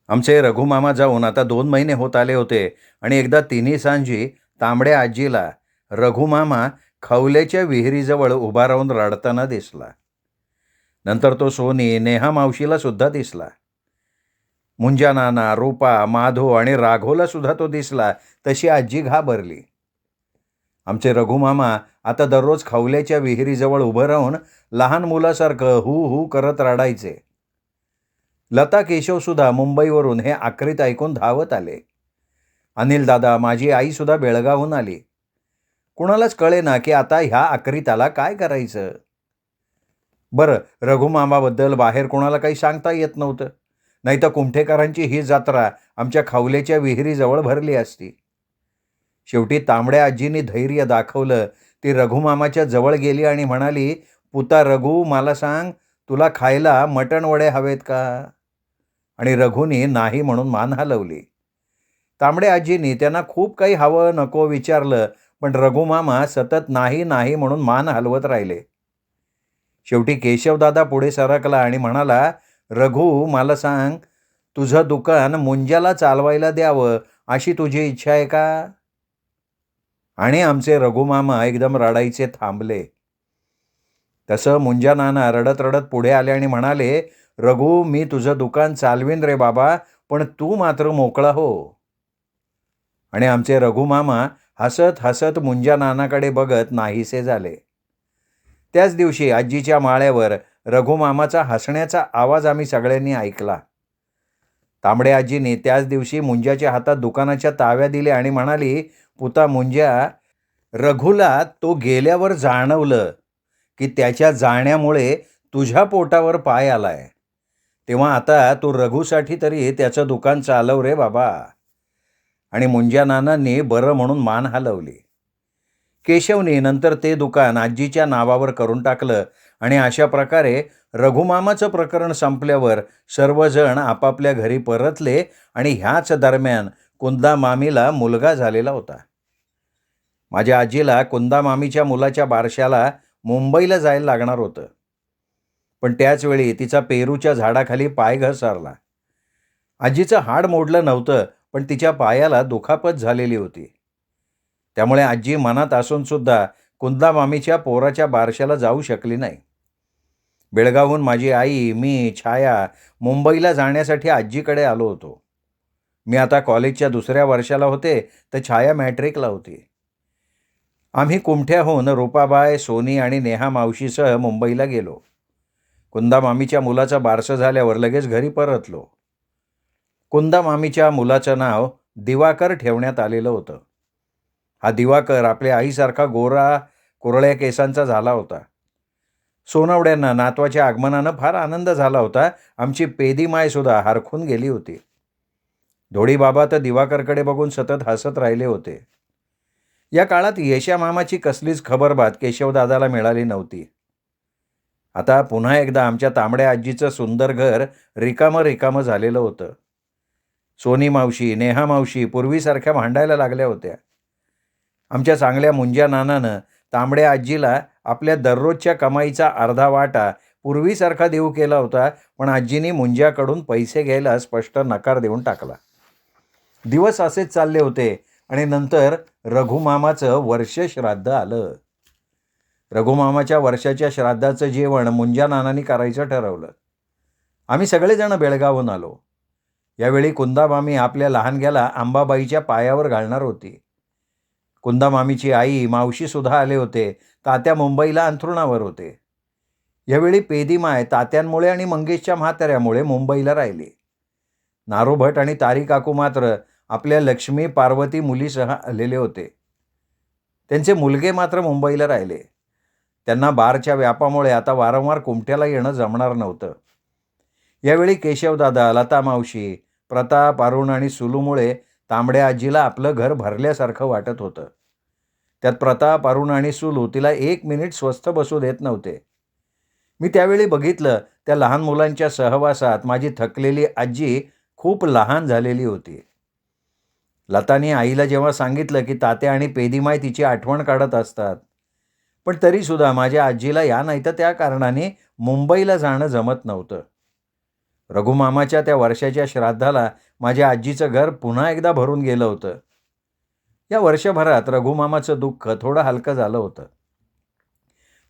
आमचे रघुमामा जाऊन आता 2 महिने होत आले होते आणि एकदा तिन्ही सांजी तांबड्या आजीला रघुमामा खवलेच्या विहिरीजवळ उभा राहून रडताना दिसला. नंतर तो सोनी नेहा मावशीला सुद्धा दिसला. मुंजा नाना, रूपा, माधव आणि राघवला सुद्धा तो दिसला. तशी आजी घाबरली. आमचे रघुमामा आता दररोज खवल्याच्या विहिरीजवळ उभं राहून लहान मुलासारखं हू हू करत रडायचे. लता केशव सुद्धा मुंबईवरून हे आक्रीत ऐकून धावत आले. अनिल दादा, माझी आई सुद्धा बेळगावहून आली. कुणालाच कळेना की आता ह्या आक्रीताला काय करायचं. बरं, रघुमामाबद्दल बाहेर कोणाला काही सांगता येत नव्हतं. नाही तर कुमठेकरांची ही जत्रा आमच्या खवलेच्या विहिरीजवळ भरली असती. शेवटी तांबड्या आजींनी धैर्य दाखवलं. ती रघुमामाच्या जवळ गेली आणि म्हणाली, "पुता रघु, मला सांग, तुला खायला मटण वडे हवेत का?" आणि रघुनी नाही म्हणून मान हलवली. तांबड्या आजींनी त्यांना खूप काही हवं नको विचारलं, पण रघुमामा सतत नाही नाही म्हणून मान हलवत राहिले. शेवटी केशवदादा पुढे सरकला आणि म्हणाला, "रघु, मला सांग, तुझं दुकान मुंजाला चालवायला द्यावं अशी तुझी इच्छा आहे का?" आणि आमचे रघुमामा एकदम रडायचे थांबले. तसं मुंजा नाना रडत रडत पुढे आले आणि म्हणाले, "रघु, मी तुझं दुकान चालवीन रे बाबा, पण तू मात्र मोकळा हो." आणि आमचे रघुमामा हसत हसत मुंजा नानाकडे बघत नाहीसे झाले. त्याच दिवशी आजीच्या माळ्यावर रघुमामाचा हसण्याचा आवाज आम्ही सगळ्यांनी ऐकला. तांबड्या आजीने त्याच दिवशी मुंजाच्या हातात दुकानाच्या ताव्या दिल्या आणि म्हणाली, "पुता मुंजा, रघुला तो गेल्यावर जाणवलं की त्याच्या जाण्यामुळे तुझ्या पोटावर पाय आलाय. तेव्हा आता तू रघुसाठी तरी त्याचं दुकान चालव रे बाबा." आणि मुंजा नानांनी बरं म्हणून मान हलवली. केशवने नंतर ते दुकान आजीच्या नावावर करून टाकलं आणि अशा प्रकारे रघुमामाचं प्रकरण संपल्यावर सर्वजण आपापल्या घरी परतले आणि ह्याच दरम्यान कुंदा मामीला मुलगा झालेला होता. माझ्या आजीला कुंदा मामीच्या मुलाच्या बारशाला मुंबईला जायला लागणार होतं. पण त्याचवेळी तिचा पेरूच्या झाडाखाली पाय घसरला. आजीचं हाड मोडलं नव्हतं, पण तिच्या पायाला दुखापत झालेली होती. त्यामुळे आजी मनात असून सुद्धा कुंदा मामीच्या पोराच्या बारशाला जाऊ शकली नाही. बेळगावहून माझी आई, मी, छाया मुंबईला जाण्यासाठी आजीकडे आलो होतो. मी आता कॉलेजच्या 2ऱ्या वर्षाला होते, तर छाया मॅट्रिकला होती. आम्ही कुमठ्याहून रूपाबाई, सोनी आणि नेहा मावशीसह मुंबईला गेलो. कुंदा मामीच्या मुलाचं बारसं झाल्यावर लगेच घरी परतलो. कुंदा मामीच्या मुलाचं नाव दिवाकर ठेवण्यात आलेलं होतं. हा दिवाकर आपल्या आईसारखा गोरा, कुरळ्या केसांचा झाला होता. सोनवड्यांना नातवाच्या आगमनानं फार आनंद झाला होता. आमची पेदी मायसुद्धा हरखून गेली होती. धोडी बाबा तर दिवाकरकडे बघून सतत हसत राहिले होते. या काळात यशा मामाची कसलीच खबरबात केशवदादाला मिळाली नव्हती. आता पुन्हा एकदा आमच्या तांबड्या आजीचं सुंदर घर रिकामं रिकामं झालेलं होतं. सोनी मावशी, नेहा मावशी पूर्वीसारख्या भांडायला लागल्या होत्या. आमच्या चांगल्या मुंजा नानानं तांबड्या आजीला आपल्या दररोजच्या कमाईचा अर्धा वाटा पूर्वीसारखा देऊ केला होता, पण आजीनी मुंजाकडून पैसे घ्यायला स्पष्ट नकार देऊन टाकला. दिवस असेच चालले होते आणि नंतर रघुमामाचं वर्ष श्राद्ध आलं. रघुमामाच्या वर्षाच्या श्राद्धाचं जेवण मुंजा नानांनी करायचं ठरवलं. आम्ही सगळेजण बेळगावहून आलो. यावेळी कुंदा मामी आपल्या लहानग्याला अंबाबाईच्या पायावर घालणार होती. कुंदा मामीची आई, मावशीसुद्धा आले होते. तात्या मुंबईला अंथरुणावर होते. यावेळी पेदीमाय तात्यांमुळे आणि मंगेशच्या म्हाताऱ्यामुळे मुंबईला राहिली. नारोभट आणि तारी काकू मात्र आपल्या लक्ष्मी, पार्वती मुलीसह आलेले होते. त्यांचे मुलगे मात्र मुंबईला राहिले. त्यांना बारच्या व्यापामुळे आता वारंवार कुमठ्याला येणं जमणार नव्हतं. यावेळी केशवदादा, लता मावशी, प्रताप, अरुण आणि सुलूमुळे तांबड्या आजीला आपलं घर भरल्यासारखं वाटत होतं. त्यात प्रताप, अरुण आणि सुलू तिला 1 मिनिट स्वस्थ बसू देत नव्हते. मी त्यावेळी बघितलं, त्या लहान मुलांच्या सहवासात माझी थकलेली आजी खूप लहान झालेली होती. लताने आईला जेव्हा सांगितलं की तात्या आणि पेदीमाय तिची आठवण काढत असतात, पण तरीसुद्धा माझ्या आजीला या नाही तर त्या कारणाने मुंबईला जाणं जमत नव्हतं. रघुमामाच्या त्या वर्षाच्या श्राद्धाला माझ्या आजीचं घर पुन्हा एकदा भरून गेलं होतं. या वर्षभरात रघुमामाचं दुःख थोडं हलकं झालं होतं.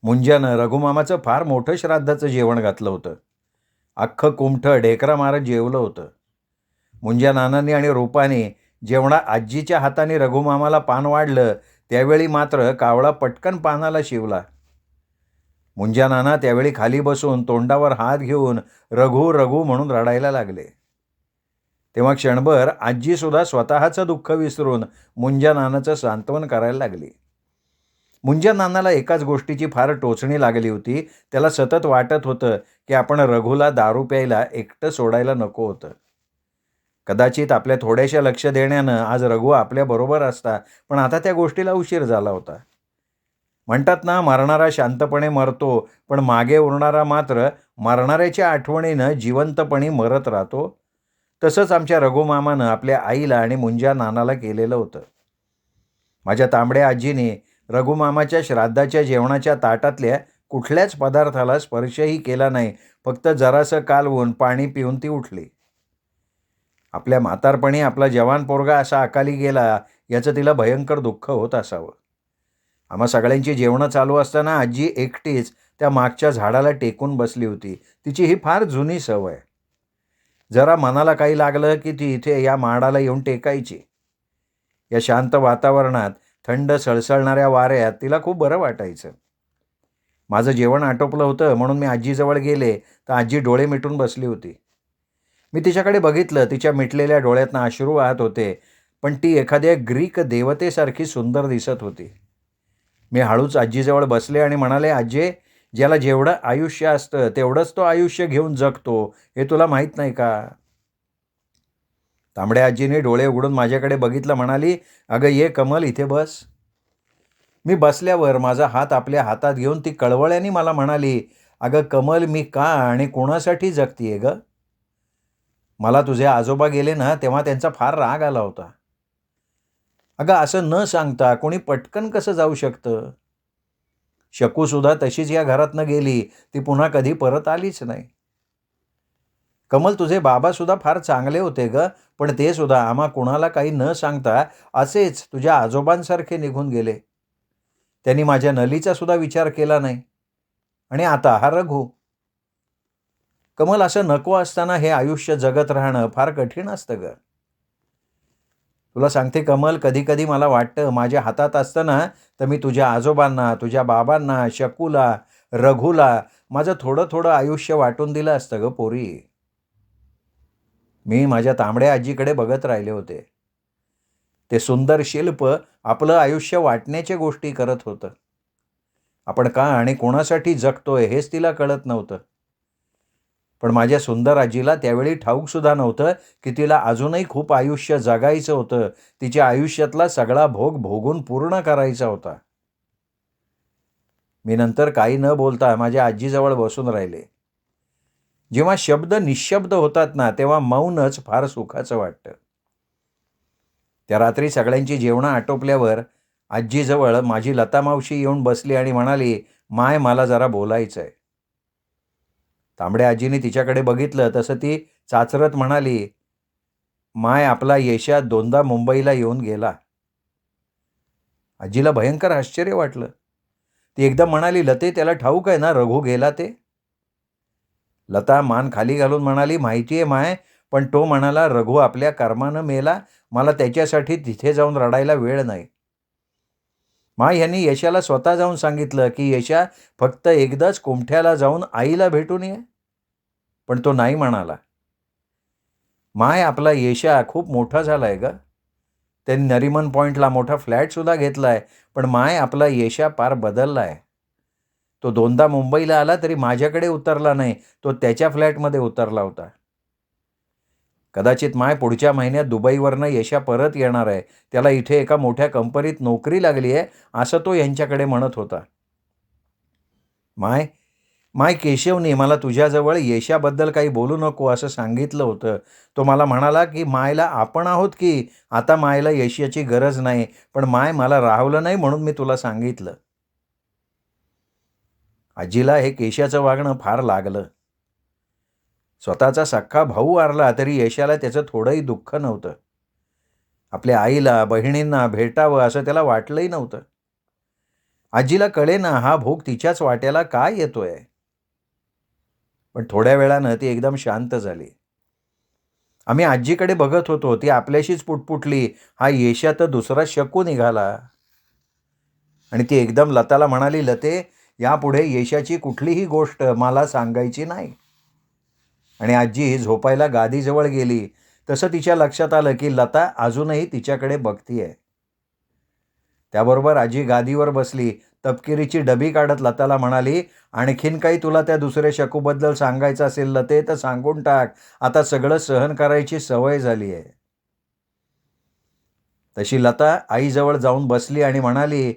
मुंज्यानं रघुमामाचं फार मोठं श्राद्धाचं जेवण घातलं होतं. अख्खं कुमठं ढेकरा मारत जेवलं होतं. मुंज्या नानांनी आणि रूपाने जेवणा आजीच्या हाताने रघुमामाला पान वाढलं, त्यावेळी मात्र कावळा पटकन पानाला शिवला. मुंज्या नाना त्यावेळी खाली बसून तोंडावर हात घेऊन रघु रघु म्हणून रडायला लागले. तेव्हा क्षणभर आजीसुद्धा स्वतःचं दुःख विसरून मुंज्या नानाचं सांत्वन करायला लागली. मुंज्या नानाला एकाच गोष्टीची फार टोचणी लागली होती. त्याला सतत वाटत होतं की आपण रघुला दारू प्यायला एकटं सोडायला नको होतं. कदाचित आपल्या थोड्याशा लक्ष देण्यानं आज रघु आपल्याबरोबर असता, पण आता त्या गोष्टीला उशीर झाला होता. म्हणतात ना, मरणारा शांतपणे मरतो, पण मागे उरणारा मात्र मरणाऱ्याच्या आठवणीनं जिवंतपणी मरत राहतो. तसंच आमच्या रघुमामानं आपल्या आईला आणि मुंज्या नानाला केलेलं होतं. माझ्या तांबड्या आजीने रघुमामाच्या श्राद्धाच्या जेवणाच्या ताटातल्या कुठल्याच पदार्थाला स्पर्शही केला नाही. फक्त जरासं कालवून पाणी पिऊन ती उठली. आपल्या म्हातारपणी आपला जवान पोरगा असा अकाली गेला, याचं तिला भयंकर दुःख होत असावं. आम्हा सगळ्यांची जेवणं चालू असताना आजी एकटीच त्या मागच्या झाडाला टेकून बसली होती. तिची ही फार जुनी सवय. जरा मनाला काही लागलं की ती इथे या माडाला येऊन टेकायची. या शांत वातावरणात थंड सळसळणाऱ्या वाऱ्यात तिला खूप बरं वाटायचं. माझं जेवण आटोपलं होतं म्हणून मी आजीजवळ गेले तर आजी डोळे मिटून बसली होती. मी तिच्याकडे बघितलं. तिच्या मिटलेल्या डोळ्यातनं अश्रू वाहत होते, पण ती एखाद्या ग्रीक देवतेसारखी सुंदर दिसत होती. मी हळूच आजीजवळ बसले आणि म्हणाले, आजी, ज्याला जेवढं आयुष्य असतं तेवढंच तो आयुष्य घेऊन जगतो, हे तुला माहीत नाही का? तांबड्या आजीने डोळे उघडून माझ्याकडे बघितलं, म्हणाली, अगं ये कमल, इथे बस. मी बसल्यावर माझा हात आपल्या हातात घेऊन ती कळवळ्याने मला म्हणाली, अगं कमल, मी का आणि कोणासाठी जगतीये ग? मला तुझे आजोबा गेले ना, तेव्हा त्यांचा फार राग आला होता. अगं असं न सांगता कोणी पटकन कसं जाऊ शकतं? शकूसुद्धा तशीच या घरातनं गेली. ती पुन्हा कधी परत आलीच नाही. कमल, तुझे बाबासुद्धा फार चांगले होते ग, पण ते सुद्धा आम्हा कुणाला काही न सांगता असेच तुझ्या आजोबांसारखे निघून गेले. त्यांनी माझ्या नलीचा सुद्धा विचार केला नाही. आणि आता हा रघु. कमल, असं नको असताना हे आयुष्य जगत राहणं फार कठीण असतं ग. तुला सांगते कमल, कधी कधी मला वाटतं माझ्या हातात असतं ना, तर मी तुझ्या आजोबांना, तुझ्या बाबांना, शकूला, रघुला माझं थोडं थोडं आयुष्य वाटून दिलं असतं ग पोरी. मी माझ्या तांबड्या आजीकडे बघत राहिले होते. ते सुंदर शिल्प आपलं आयुष्य वाटण्याच्या गोष्टी करत होतं. आपण का आणि कोणासाठी जगतोय हेच तिला कळत नव्हतं. पण माझ्या सुंदर आजीला त्यावेळी ठाऊकसुद्धा नव्हतं की तिला अजूनही खूप आयुष्य जगायचं होतं. तिच्या आयुष्यातला सगळा भोग भोगून पूर्ण करायचा होता. मी नंतर काही न बोलता माझ्या आजीजवळ बसून राहिले. जेव्हा शब्द निःशब्द होतात ना, तेव्हा मौनच फार सुखाचं वाटतं. त्या रात्री सगळ्यांची जेवणं आटोपल्यावर आजीजवळ माझी लता मावशी येऊन बसली आणि म्हणाली, माय, मला जरा बोलायचं आहे. तांबड्या आजीने तिच्याकडे बघितलं तसं ती चाचरत म्हणाली, माय, आपला येशा दोनदा मुंबईला येऊन गेला. आजीला भयंकर आश्चर्य वाटलं. ती एकदम म्हणाली, लते, त्याला ठाऊक आहे ना रघु गेला ते? लता मान खाली घालून म्हणाली, माहिती आहे माय, पण तो म्हणाला रघु आपल्या कर्मानं मेला. मला त्याच्यासाठी तिथे जाऊन रडायला वेळ नाही. माय, ह्यांनी यशाला स्वतः जाऊन सांगितलं की यशा फक्त एकदाच कुमठ्याला जाऊन आईला भेटून ये, पण तो नाही म्हणाला. माय, आपला येशा खूप मोठा झालाय ग. त्यांनी नरिमन पॉईंटला मोठा फ्लॅटसुद्धा घेतलाय. पण माय, आपला येशा फार बदललाय. तो दोनदा मुंबईला आला तरी माझ्याकडे उतरला नाही. तो त्याच्या फ्लॅटमध्ये उतरला होता. कदाचित माय, पुढच्या महिन्यात दुबईवरनं यशा परत येणार आहे. त्याला इथे एका मोठ्या कंपनीत नोकरी लागली आहे, असं तो यांच्याकडे म्हणत होता. माय, माय, केशवने मला तुझ्याजवळ यशाबद्दल काही बोलू नको असं सांगितलं होतं. तो मला म्हणाला की मायला आपण आहोत की आता मायला यशाची गरज नाही. पण माय, मला राहवलं नाही म्हणून मी तुला सांगितलं. आजीला हे केशाचं वागणं फार लागलं. स्वतःचा सख्खा भाऊ वारला तरी यशाला त्याचं थोडंही दुःख नव्हतं. आपल्या आईला, बहिणींना भेटावं असं त्याला वाटलंही नव्हतं. आजीला कळेना हा भोग तिच्याच वाट्याला का येतोय. पण थोड्या वेळानं ती एकदम शांत झाली. आम्ही आजीकडे बघत होतो. ती आपल्याशीच पुटपुटली, हा येशा तर दुसरा शकू निघाला. आणि ती एकदम लताला म्हणाली, लते, यापुढे येशाची कुठलीही गोष्ट मला सांगायची नाही. आणि आजी झोपायला गादीजवळ गेली तसं तिच्या लक्षात आलं की लता अजूनही तिच्याकडे बघतीये. त्याबरोबर आजी गादीवर बसली, तपकिरीची डबी काढत लताला म्हणाली, आणखीन काही तुला त्या दुसऱ्या शकूबद्दल सांगायचं असेल लते तर सांगून टाक. आता सगळं सहन करायची सवय झाली आहे. तशी लता आईजवळ जाऊन बसली आणि म्हणाली,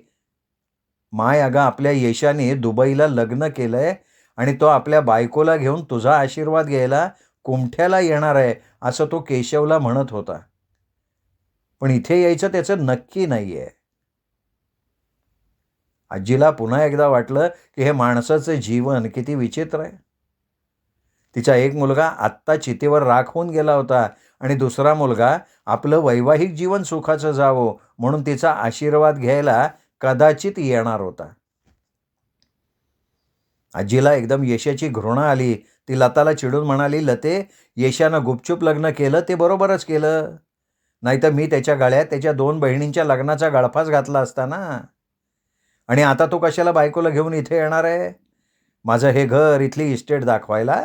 माय अगं, आपल्या येशाने दुबईला लग्न केलंय आणि तो आपल्या बायकोला घेऊन तुझा आशीर्वाद घ्यायला कुमठ्याला येणार आहे असं तो केशवला म्हणत होता. पण इथे यायचं त्याचं नक्की नाहीये. आजीला पुन्हा एकदा वाटलं की हे माणसाचं जीवन किती विचित्र आहे. तिचा एक मुलगा आत्ता चितेवर राख होऊन गेला होता आणि दुसरा मुलगा आपलं वैवाहिक जीवन सुखाचं जावं म्हणून तिचा आशीर्वाद घ्यायला कदाचित येणार होता. आजीला एकदम यशाची घृणा आली. ती लताला चिडून म्हणाली, लते, यशानं गुपचूप लग्न केलं ते बरोबरच केलं. नाहीतर मी त्याच्या गळ्यात त्याच्या 2 बहिणींच्या लग्नाचा गळफास घातला असता ना. आणि आता तो कशाला बायकोला घेऊन इथे येणार आहे? माझं हे घर, इथली इस्टेट दाखवायला?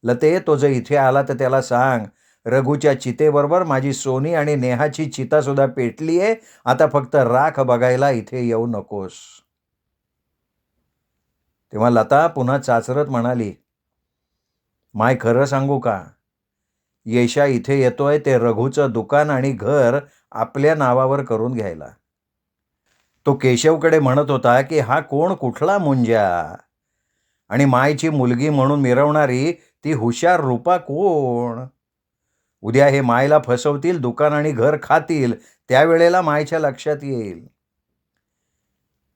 लते, तो जर इथे आला तर त्याला सांग, रघुच्या चितेबरोबर माझी सोनी आणि नेहाची चितासुद्धा पेटली आहे. आता फक्त राख बघायला इथे येऊ नकोस. तेव्हा लता पुन्हा चाचरत म्हणाली, माय खरं सांगू का? येशा इथे येतोय ते रघुचं दुकान आणि घर आपल्या नावावर करून घ्यायला. तो केशवकडे म्हणत होता की हा कोण कुठला मुंज्या आणि मायची मुलगी म्हणून मिरवणारी ती हुशार रूपा कोण? उद्या हे मायला फसवतील, दुकान आणि घर खातील, त्यावेळेला मायच्या लक्षात येईल.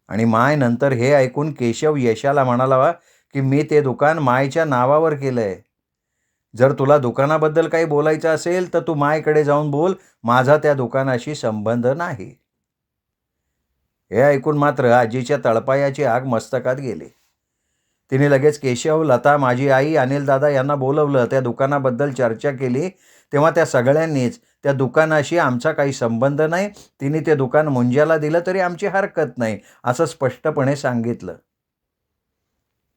आणि माय नंतर हे ऐकून केशव यशाला म्हणाला की मी ते दुकान मायच्या नावावर केलंय. जर तुला दुकानाबद्दल काही बोलायचं असेल तर तू मायकडे जाऊन बोल, माझा त्या दुकानाशी संबंध नाही. हे ऐकून मात्र आजीच्या तळपायाची आग मस्तकात गेली. तिने लगेच केशव, लता, माझी आई, अनिल दादा यांना बोलवलं. त्या दुकानाबद्दल चर्चा केली. तेव्हा त्या सगळ्यांनीच त्या दुकानाशी आमचा काही संबंध नाही, तिने ते दुकान मुंज्याला दिलं तरी आमची हरकत नाही असं स्पष्टपणे सांगितलं.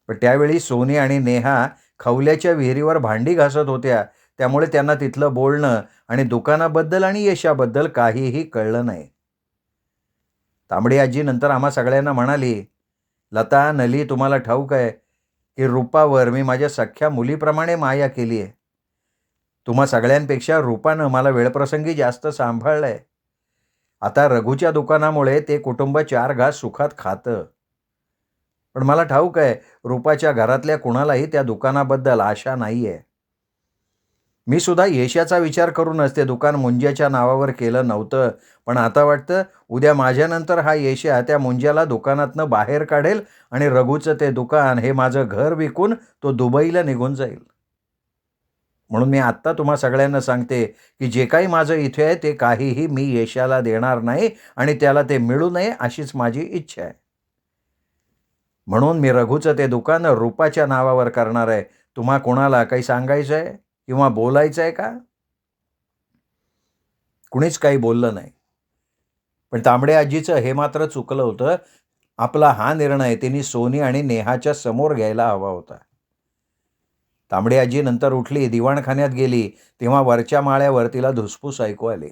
पण त्यावेळी सोनी आणि नेहा खवल्याच्या विहिरीवर भांडी घासत होत्या. त्यामुळे त्यांना तिथलं बोलणं आणि दुकानाबद्दल आणि यशाबद्दल काहीही कळलं नाही. तांबडी आजी नंतर आम्हा सगळ्यांना म्हणाली, लता, नली, तुम्हाला ठाऊक आहे की रूपावर मी माझ्या सख्ख्या मुलीप्रमाणे माया केली आहे. तुम्हा सगळ्यांपेक्षा रूपानं मला वेळप्रसंगी जास्त सांभाळलंय. आता रघुच्या दुकानामुळे ते कुटुंब 4 घास सुखात खातं. पण मला ठाऊक आहे, रूपाच्या घरातल्या कुणालाही त्या दुकानाबद्दल आशा नाहीये. मी सुद्धा यशाचा विचार करूनच ते दुकान मुंज्याच्या नावावर केलं नव्हतं. पण आता वाटतं उद्या माझ्यानंतर हा येशा त्या मुंज्याला दुकानातनं बाहेर काढेल आणि रघुचं ते दुकान, हे माझं घर विकून तो दुबईला निघून जाईल. म्हणून मी आत्ता तुम्हा सगळ्यांना सांगते की जे काही माझं इथे आहे ते काहीही मी यशाला देणार नाही आणि त्याला ते मिळू नये अशीच माझी इच्छा आहे. म्हणून मी रघुचं ते दुकान रूपाच्या नावावर करणार आहे. तुम्हा कोणाला काही सांगायचं आहे किंवा बोलायचं आहे का? कुणीच काही बोललं नाही. पण तांबडे आजीचं हे मात्र चुकलं होतं. आपला हा निर्णय तिने सोनी आणि नेहाच्या समोर घ्यायला हवा होता. तांबडी आजी नंतर उठली, दिवाणखान्यात गेली. तेव्हा वरच्या माळ्यावर तिला धुसफूस ऐकू आली.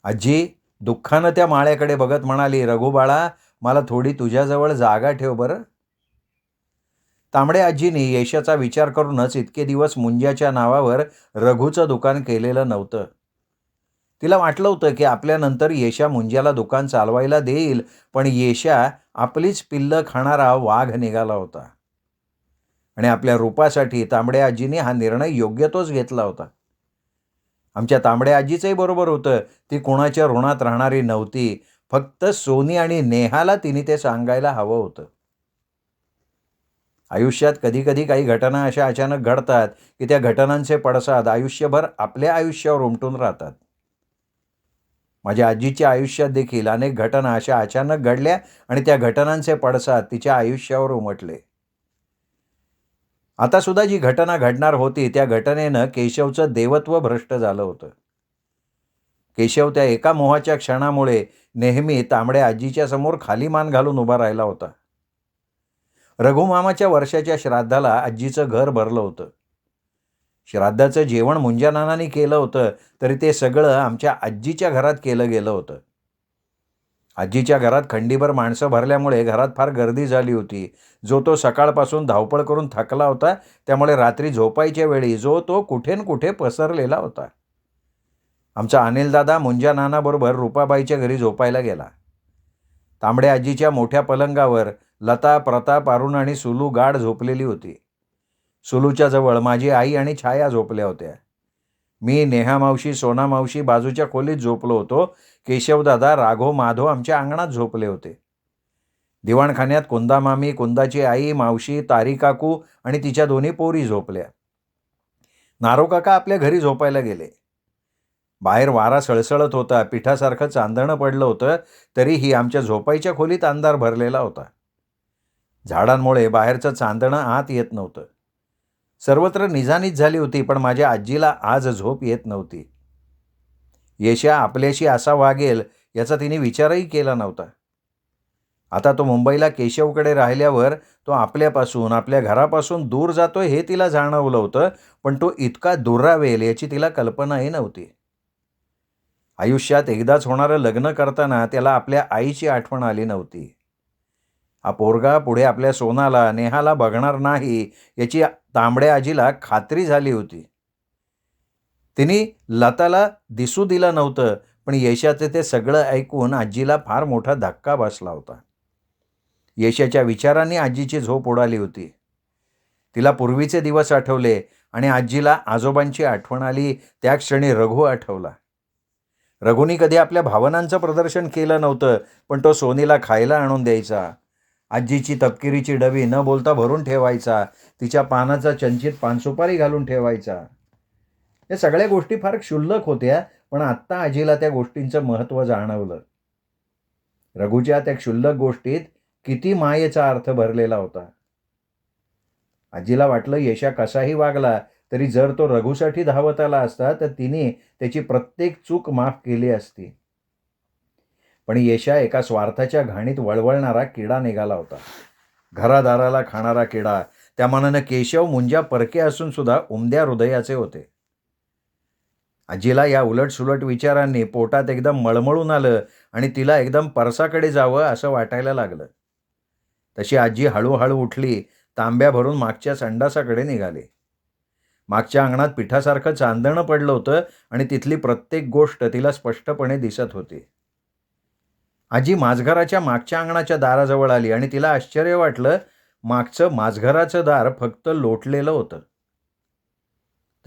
आजी दुःखानं त्या माळ्याकडे बघत म्हणाली, रघु बाळा, मला थोडी तुझ्याजवळ जागा ठेव बरं. तांबडे आजीनी यशाचा विचार करूनच इतके दिवस मुंज्याच्या नावावर रघुचं दुकान केलेलं नव्हतं. तिला वाटलं होतं की आपल्यानंतर येशा मुंज्याला दुकान चालवायला देईल, पण येशा आपलीच पिल्लं खाणारा वाघ निघाला होता. आणि आपल्या रूपासाठी तांबड्या आजीने हा निर्णय योग्य तोच घेतला होता. आमच्या तांबड्या आजीचंही बरोबर होतं. ती कोणाच्या ऋणात राहणारी नव्हती. फक्त सोनी आणि नेहाला तिने ते सांगायला हवं होतं. आयुष्यात कधी-कधी काही घटना अशा अचानक घडतात, की त्या घटनांचे पडसाद आयुष्यभर आपल्या आयुष्यावर उमटून राहतात. माझ्या आजीच्या आयुष्यात देखील अनेक घटना अशा अचानक घडल्या आणि त्या घटनांचे पडसाद तिच्या आयुष्यावर उमटले. आता सुद्धा जी घटना घडणार होती, त्या घटनेनं केशवचं देवत्व भ्रष्ट झालं होतं. केशव त्या एका मोहाच्या क्षणामुळे नेहमी तांबड्या आजीच्या समोर खाली मान घालून उभा राहिला होता. रघुमामाच्या वर्षाच्या श्राद्धाला आजीचं घर भरलं होतं. श्राद्धाचं जेवण मुंजानानांनी केलं होतं, तरी ते सगळं आमच्या आजीच्या घरात केलं गेलं होतं. आजीच्या घरात खंडीभर माणसं भरल्यामुळे घरात फार गर्दी झाली होती. जो तो सकाळपासून धावपळ करून थकला होता, त्यामुळे रात्री झोपायच्या वेळी जो तो कुठे न कुठे पसरलेला होता. आमचा अनिलदादा मुंजानानाबरोबर रूपाबाईच्या घरी झोपायला गेला. तांबड्या आजीच्या मोठ्या पलंगावर लता, प्रताप, अरुण आणि सुलू गाढ झोपलेली होती. सुलूच्या जवळ माझी आई आणि छाया झोपल्या होत्या. मी, नेहा मावशी, सोना मावशी बाजूच्या खोलीत झोपलो होतो. केशवदादा, राघव, माधव आमच्या अंगणात झोपले होते. दिवाणखान्यात कुंदा मामी, कुंदाची आई, मावशी, तारी काकू आणि तिच्या दोन्ही पोरी झोपल्या. नारो काका आपल्या घरी झोपायला गेले. बाहेर वारा सळसळत होता. पिठासारखं चांदणं पडलं होतं, तरीही आमच्या झोपायच्या खोलीत अंधार भरलेला होता. झाडांमुळे बाहेरचं चांदणं आत येत नव्हतं. सर्वत्र निझानीच झाली होती, पण माझ्या आजीला आज झोप येत नव्हती. येशा आपल्याशी असा वागेल याचा तिने विचारही केला नव्हता. आता तो मुंबईला केशवकडे राहिल्यावर तो आपल्यापासून, आपल्या घरापासून दूर जातोय हे तिला जाणवलं होतं, पण तो इतका दुरावेल याची तिला कल्पनाही नव्हती. आयुष्यात एकदाच होणारं लग्न करताना त्याला आपल्या आईची आठवण आली नव्हती. हा पोरगा पुढे आपल्या सोनाला, नेहाला बघणार नाही याची तांबड्या आजीला खात्री झाली होती. तिने लताला दिसू दिलं नव्हतं, पण यशाचं ते सगळं ऐकून आजीला फार मोठा धक्का बसला होता. यशाच्या विचारांनी आजीची झोप उडाली होती. तिला पूर्वीचे दिवस आठवले आणि आजीला आजोबांची आठवण आली. त्या क्षणी रघु आठवला. रघुनी कधी आपल्या भावनांचं प्रदर्शन केलं नव्हतं, पण तो सोनीला खायला आणून द्यायचा. आजीची तपकिरीची डबी न बोलता भरून ठेवायचा. तिच्या पानाचा चंचित पानसुपारी घालून ठेवायचा. या सगळ्या गोष्टी फार क्षुल्लक होत्या, पण आत्ता आजीला त्या गोष्टींचं महत्त्व जाणवलं. रघुच्या त्या क्षुल्लक गोष्टीत किती मायेचा अर्थ भरलेला होता. आजीला वाटलं यशा कसाही वागला तरी जर तो रघुसाठी धावत आला असता तर तिने त्याची प्रत्येक चूक माफ केली असती. पण यशा एका स्वार्थाच्या घाणीत वळवळणारा किडा निघाला होता. घरादाराला खाणारा किडा. त्या मानानं केशव मुंजा परके असून सुद्धा उमद्या हृदयाचे होते. आजीला या उलटसुलट विचारांनी पोटात एकदम मळमळून आलं आणि तिला एकदम परसाकडे जावं असं वाटायला लागलं. तशी आजी हळूहळू उठली. तांब्या भरून मागच्या संडासाकडे निघाली. मागच्या अंगणात पिठासारखं चांदणं पडलं होतं आणि तिथली प्रत्येक गोष्ट तिला स्पष्टपणे दिसत होती. आजी माझघराच्या मागच्या अंगणाच्या दाराजवळ आली आणि तिला आश्चर्य वाटलं. मागचं माझघराचं दार फक्त लोटलेलं होतं.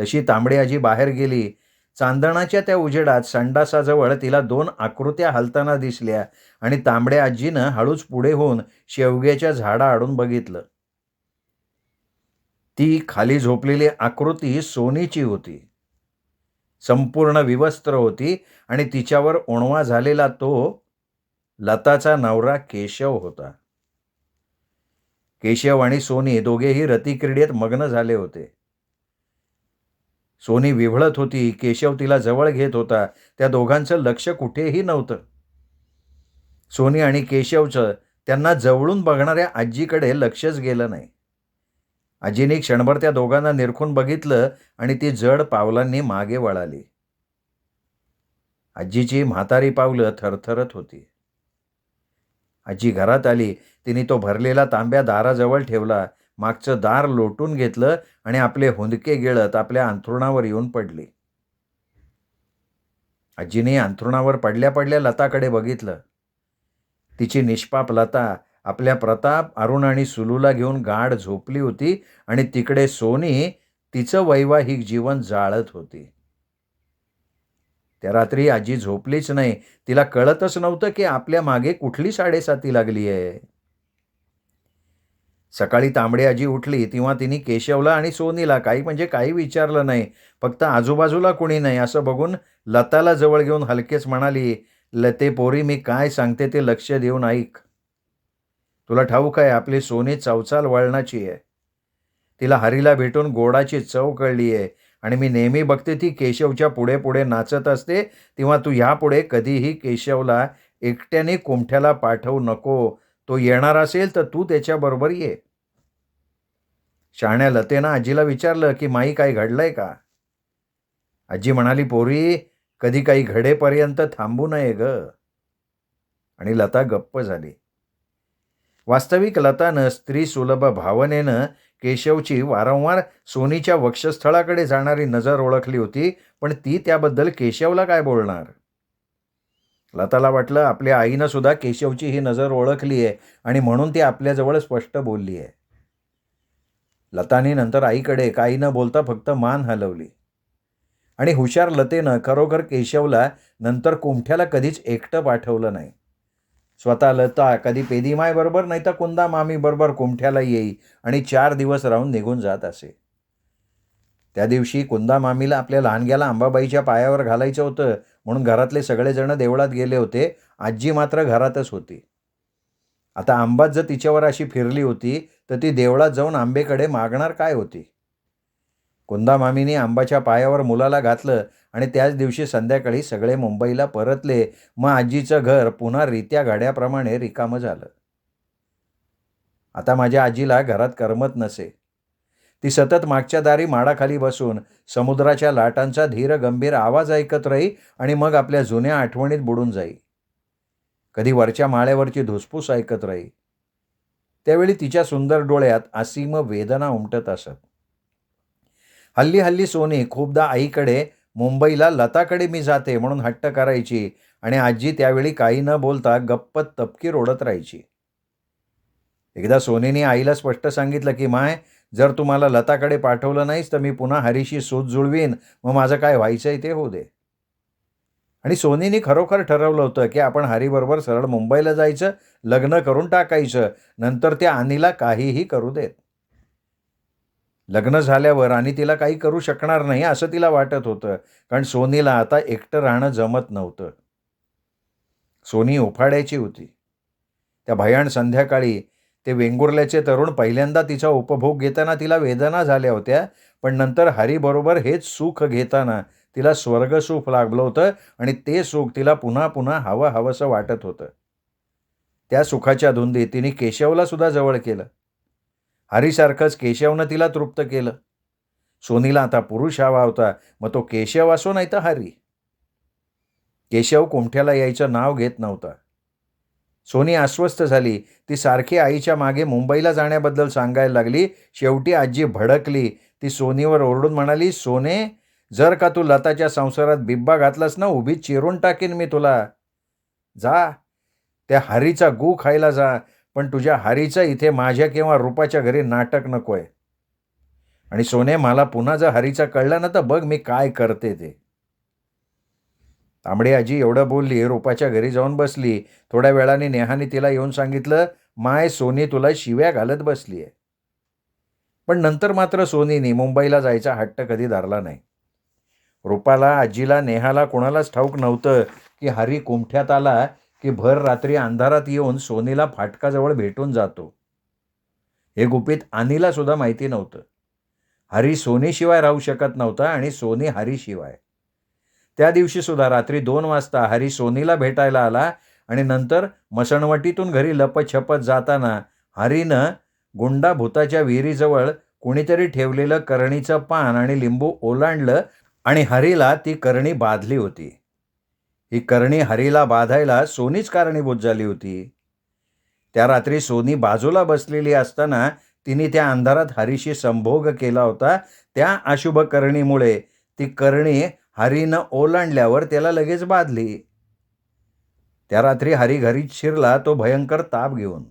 तशी तांबडी आजी बाहेर गेली. चांदणाच्या त्या उजेडात संडासाजवळ तिला 2 आकृत्या हलताना दिसल्या आणि तांबड्या आजीनं हळूच पुढे होऊन शेवग्याच्या झाडाआडून बघितलं. ती खाली झोपलेली आकृती सोनीची होती. संपूर्ण विवस्त्र होती आणि तिच्यावर ओणवा झालेला तो लताचा नवरा केशव होता. केशव आणि सोनी दोघेही रतिक्रीडेत मग्न झाले होते. सोनी विव्हळत होती. केशव तिला जवळ घेत होता. त्या दोघांचं लक्ष कुठेही नव्हतं. सोनी आणि केशवचं त्यांना जवळून बघणाऱ्या आजीकडे लक्षच गेलं नाही. आजीने क्षणभर त्या दोघांना निरखून बघितलं आणि ती जड पावलांनी मागे वळाली. आजीची म्हातारी पावलं थरथरत होती. आजी घरात आली. तिने तो भरलेला तांब्या दाराजवळ ठेवला. मागचं दार लोटून घेतलं आणि आपले हुंदके गिळत आपल्या अंथरुणावर येऊन पडली. आजीने अंथरुणावर पडल्या पडल्या लताकडे बघितलं. तिची निष्पाप लता आपल्या प्रताप, अरुण आणि सुलूला घेऊन गाढ झोपली होती आणि तिकडे सोनी तिचं वैवाहिक जीवन जाळत होती. त्या रात्री आजी झोपलीच नाही. तिला कळतच नव्हतं की आपल्या मागे कुठली साडेसाती लागली आहे. सकाळी तांबडी आजी उठली तेव्हा तिने केशवला आणि सोनीला काही विचारलं नाही. फक्त आजूबाजूला कोणी नाही असं बघून लताला जवळ घेऊन हलकेच म्हणाली, "लते पोरी, मी काय सांगते ते लक्ष देऊन ऐक. तुला ठाऊक आहे, आपली सोनी चवचाल वळणाची आहे. तिला हरीला भेटून गोडाची चव कळली आहे आणि मी नेहमी बघते ती केशवच्या पुढे पुढे नाचत असते. तेव्हा तू ह्यापुढे कधीही केशवला एकट्याने कुमठ्याला पाठवू नको. तो येणार असेल तर तू त्याच्याबरोबर ये." शहाण्या लतेनं आजीला विचारलं, की "माई, काही घडलंय का?" आजी म्हणाली, "पोरी, कधी काही घडेपर्यंत थांबू नये ग." आणि लता गप्प झाली. वास्तविक लतानं स्त्रीसुलभ भावनेनं केशवची वारंवार सोनीच्या वक्षस्थळाकडे जाणारी नजर ओळखली होती, पण ती त्याबद्दल केशवला काय बोलणार? लताला वाटलं, आपल्या आईनं सुद्धा केशवची ही नजर ओळखली आहे आणि म्हणून ती आपल्याजवळ स्पष्ट बोलली आहे. लतानी नंतर आईकडे काही न बोलता फक्त मान हलवली. आणि हुशार लतेनं खरोखर केशवला नंतर कुमठ्याला कधीच एकटं पाठवलं नाही. स्वतः लता कधी पेदीमायबरोबर नाही तर कुंदा मामीबरोबर कुमठ्याला येई आणि 4 दिवस राहून निघून जात असे. त्या दिवशी कुंदा मामीला आपल्या लहानग्याला अंबाबाईच्या पायावर घालायचं होतं म्हणून घरातले सगळेजण देवळात गेले होते. आजी मात्र घरातच होती. आता अंबाच जर तिच्यावर अशी फिरली होती तर ती देवळात जाऊन आंबेकडे मागणार काय होती? कुंदा मामीने अंबाच्या पायावर मुलाला घातलं आणि त्याच दिवशी संध्याकाळी सगळे मुंबईला परतले. मग आजीचं घर पुन्हा रित्या गाड्याप्रमाणे रिकामं झालं. आता माझ्या आजीला घरात करमत नसे. ती सतत मागच्या दारी माडाखाली बसून समुद्राच्या लाटांचा धीर गंभीर आवाज ऐकत राही आणि मग आपल्या जुन्या आठवणीत बुडून जाई. कधी वरच्या माळ्यावरची धुसफूस ऐकत राही. त्यावेळी तिच्या सुंदर डोळ्यात असीम वेदना उमटत असत. हल्ली हल्ली सोनी खूपदा आईकडे मुंबईला लताकडे मी जाते म्हणून हट्ट करायची आणि आजी त्यावेळी काही न बोलता गप्प तपकीर ओढत राहायची. एकदा सोनीने आईला स्पष्ट सांगितलं, की "माय, जर तुम्हाला लताकडे पाठवलं नाहीस तर मी पुन्हा हरीशी सूत जुळवीन. मग माझं काय व्हायचंय ते होऊ दे." आणि सोनीने खरोखर ठरवलं होतं, की आपण हरीबरोबर सरळ मुंबईला जायचं, लग्न करून टाकायचं. नंतर त्या अनिला काहीही करू देत. लग्न झाल्यावर आणि तिला काही करू शकणार नाही असं तिला वाटत होतं, कारण सोनीला आता एकटं राहणं जमत नव्हतं. सोनी उफाड्याची होती. त्या भयाण संध्याकाळी ते वेंगुर्ल्याचे तरुण पहिल्यांदा तिचा उपभोग घेताना तिला वेदना झाल्या होत्या, पण नंतर हरीबरोबर हेच सुख घेताना तिला स्वर्गसुख लाभलं होतं आणि ते सुख तिला पुन्हा पुन्हा हवंसं वाटत होतं. त्या सुखाच्या धुंदीत तिने केशवला सुद्धा जवळ केलं. हरीसारखंच केशवनं तिला तृप्त केलं. सोनीला आता पुरुष हवा होता, मग तो केशव असो नाही तर हरी. केशव कुमठ्याला यायचं नाव घेत नव्हता. सोनी अस्वस्थ झाली. ती सारखी आईच्या मागे मुंबईला जाण्याबद्दल सांगायला लागली. शेवटी आजी भडकली. ती सोनीवर ओरडून म्हणाली, "सोने, जर का तू लताच्या संसारात बिब्बा घातलास ना, उभीच चिरून टाकीन मी तुला. जा, त्या हरीचा गू खायला जा, पण तुझ्या हरीचं इथे माझ्या किंवा रूपाच्या घरी नाटक नकोय. आणि सोने, मला पुन्हा जर हरीचं कळलं ना तर बघ मी काय करते ते." तांबडी आजी एवढं बोलली, रूपाच्या घरी जाऊन बसली. थोड्या वेळाने नेहाने तिला येऊन सांगितलं, "माय, सोनी तुला शिव्या घालत बसली आहे." पण नंतर मात्र सोनीने मुंबईला जायचा हट्ट कधी धरला नाही. रूपाला, आजीला, नेहाला कोणालाच ठाऊक नव्हतं, की हरी कुमठ्यात आला की भर रात्री अंधारात येऊन सोनीला फाटकाजवळ भेटून जातो. हे गुपित अनिला सुद्धा माहिती नव्हतं. हरी सोनीशिवाय राहू शकत नव्हता आणि सोनी हरीशिवाय. त्या दिवशी सुद्धा रात्री 2 वाजता हरी सोनीला भेटायला आला आणि नंतर मसणवटीतून घरी लपत-छपत जाताना हरीनं गुंडा भूताच्या विहिरीजवळ कुणीतरी ठेवलेलं करणीचं पान आणि लिंबू ओलांडलं आणि हरीला ती करणी बांधली होती. ही करणी हरीला बांधायला सोनीच कारणीभूत झाली होती. त्या रात्री सोनी बाजूला बसलेली असताना तिने त्या अंधारात हरीशी संभोग केला होता. त्या अशुभ करणीमुळे ती करणी हरीनं ओलांडल्यावर त्याला लगेच बाधली. त्या रात्री हरी घरी शिरला, तो भयंकर ताप घेऊन.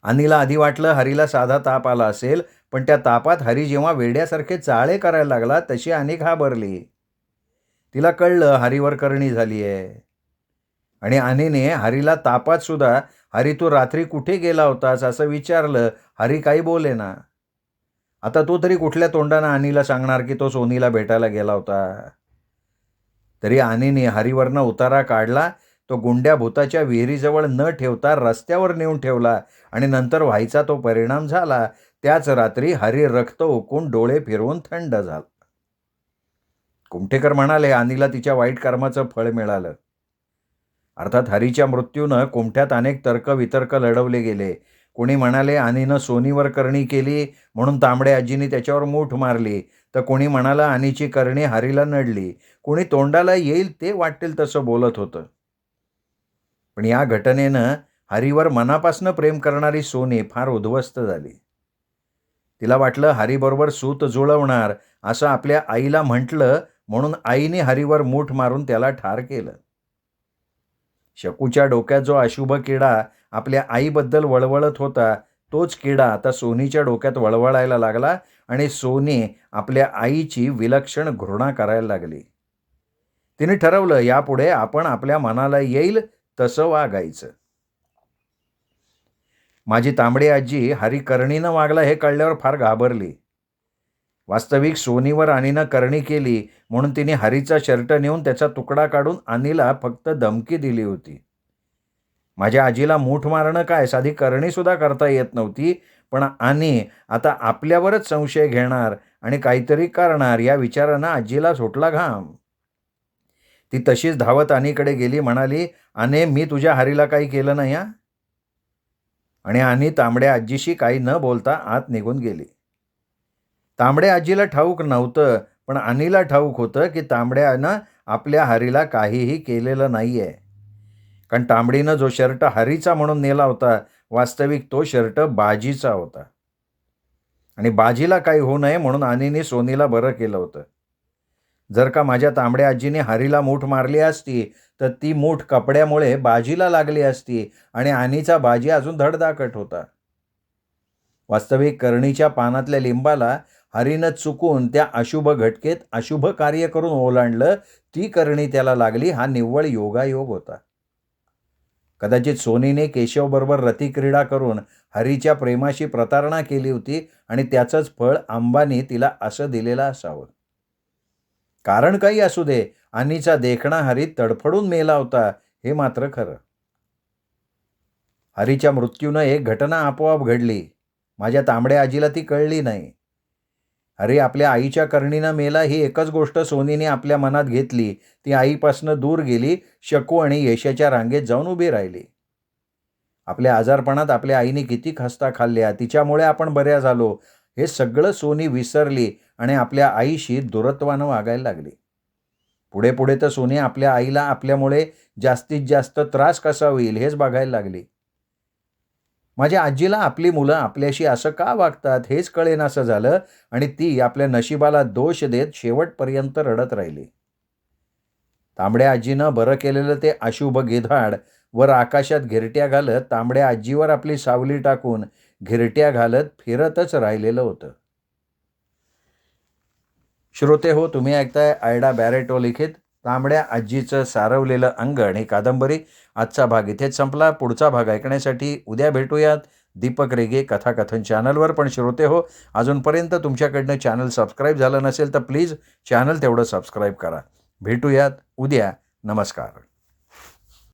अनिला आधी वाटलं हरीला साधा ताप आला असेल, पण त्या तापात हरी जेव्हा वेड्यासारखे चाळे करायला लागला तशी अनी घाबरली. तिला कळलं हरीवर करणी झाली आहे. आणि अनिने हरीला तापात सुद्धा हरी तू रात्री कुठे गेला होतास असं विचारलं. हरी काही बोलेना. आता तो तरी कुठल्या तोंडानं आनीला सांगणार की तो सोनीला भेटायला गेला होता. तरी आनीने हरीवरनं उतारा काढला. तो गुंड्या भूताच्या विहिरीजवळ न ठेवता रस्त्यावर नेऊन ठेवला आणि नंतर व्हायचा तो परिणाम झाला. त्याच रात्री हरी रक्त ओकून डोळे फिरवून थंड झाला. कुमठेकर म्हणाले, आनीला तिच्या वाईट कर्माचं फळ मिळालं. अर्थात हरीच्या मृत्यूनं कुमठ्यात अनेक तर्कवितर्क लढवले गेले. कोणी म्हणाले आनीनं सोनीवर करणी केली म्हणून तांबडे आजीने त्याच्यावर मूठ मारली, तर कोणी म्हणाला आनीची करणी हरीला नडली. कोणी तोंडाला येईल ते वाटेल तसं बोलत होतं. पण या घटनेनं हरीवर मनापासनं प्रेम करणारी सोनी फार उद्ध्वस्त झाली. तिला वाटलं हरीबरोबर सूत जुळवणार असं आपल्या आईला म्हटलं म्हणून आईने हरीवर मूठ मारून त्याला ठार केलं. शकूच्या डोक्यात जो अशुभ किडा आपल्या आईबद्दल वळवळत होता, तोच किडा आता सोनीच्या डोक्यात वळवळायला लागला आणि सोनी आपल्या आईची विलक्षण घृणा करायला लागली. तिने ठरवलं यापुढे आपण आपल्या मनाला येईल तसं वागायचं. माझी तांबडी आजी हरी करणीनं वागला हे कळल्यावर फार घाबरली. वास्तविक सोनीवर आनीनं करणी केली म्हणून तिने हरीचा शर्ट नेऊन त्याचा तुकडा काढून आनीला फक्त धमकी दिली होती. माझ्या आजीला मूठ मारणं काय, साधी करणीसुद्धा करता येत नव्हती. पण आनी आता आपल्यावरच संशय घेणार आणि काहीतरी करणार या विचारानं आजीला सुटला घाम. ती तशीच धावत आनीकडे गेली. म्हणाली, आने मी तुझ्या हरीला काही केलं नाही हा. आणि आनी तांबड्या आजीशी काही न बोलता आत निघून गेली. तांबड्या आजीला ठाऊक नव्हतं, पण आनीला ठाऊक होतं की तांबड्यानं आपल्या हरीला काहीही केलेलं नाहीये. कारण तांबडीनं जो शर्ट हरीचा म्हणून नेला होता, वास्तविक तो शर्ट बाजीचा होता. आणि बाजीला काही होऊ नये म्हणून आनीने सोनीला बरं केलं होतं. जर का माझ्या तांबड्या आजीने हरीला मूठ मारली असती तर ती मूठ कपड्यामुळे बाजीला लागली असती आणि आनीचा बाजी अजून धडधाकट होता. वास्तविक करणीच्या पानातल्या लिंबाला हरीनं चुकून त्या अशुभ घटकेत अशुभ कार्य करून ओलांडलं. ती करणी त्याला लागली. हा निव्वळ योगायोग होता. कदाचित सोनीने केशवबरोबर रतिक्रीडा करून हरीच्या प्रेमाशी प्रतारणा केली होती आणि त्याचंच फळ अंबानी तिला असं दिलेलं असावं. कारण काही असू दे, आनीचा देखणा हरी तडफडून मेला होता हे मात्र खरं. हरीच्या मृत्यूनं एक घटना आपोआप घडली. माझ्या तांबड्या आजीला ती कळली नाही. हरी आपल्या आईच्या करणीनं मेला ही एकच गोष्ट सोनीने आपल्या मनात घेतली. ती आईपासनं दूर गेली. शकू आणि यशाच्या रांगेत जाऊन उभी राहिली. आपल्या आजारपणात आपल्या आईने किती खस्ता खाल्ल्या, तिच्यामुळे आपण बऱ्या झालो, हे सगळं सोनी विसरली आणि आपल्या आईशी दुरत्वानं वागायला लागली. पुढे पुढे तर सोनी आपल्या आईला आपल्यामुळे जास्तीत जास्त त्रास कसा होईल हेच बघायला लागली. माझ्या आजीला आपली मुलं आपल्याशी असं का वागतात हेच कळेनासं झालं आणि ती आपल्या नशिबाला दोष देत शेवटपर्यंत रडत राहिली. तांबड्या आजीनं बरं केलेलं ते अशुभ गिधाड वर आकाशात घिरट्या घालत तांबड्या आजीवर आपली सावली टाकून घिरट्या घालत फिरतच राहिलेलं होतं. श्रोते हो, तुम्ही ऐकताय आयडा बॅरेटो लिखित तांबड्या आजीचं सारवलेलं अंगण ही कादंबरी. आजचा भाग इथेच संपला. पुढचा भाग ऐकण्यासाठी उद्या भेटूयात दीपक रेगे कथाकथन चॅनलवर. पण श्रोते हो, अजूनपर्यंत तुमच्याकडनं चॅनल सबस्क्राईब झालं नसेल तर प्लीज चॅनल तेवढं सबस्क्राईब करा. भेटूयात उद्या. नमस्कार.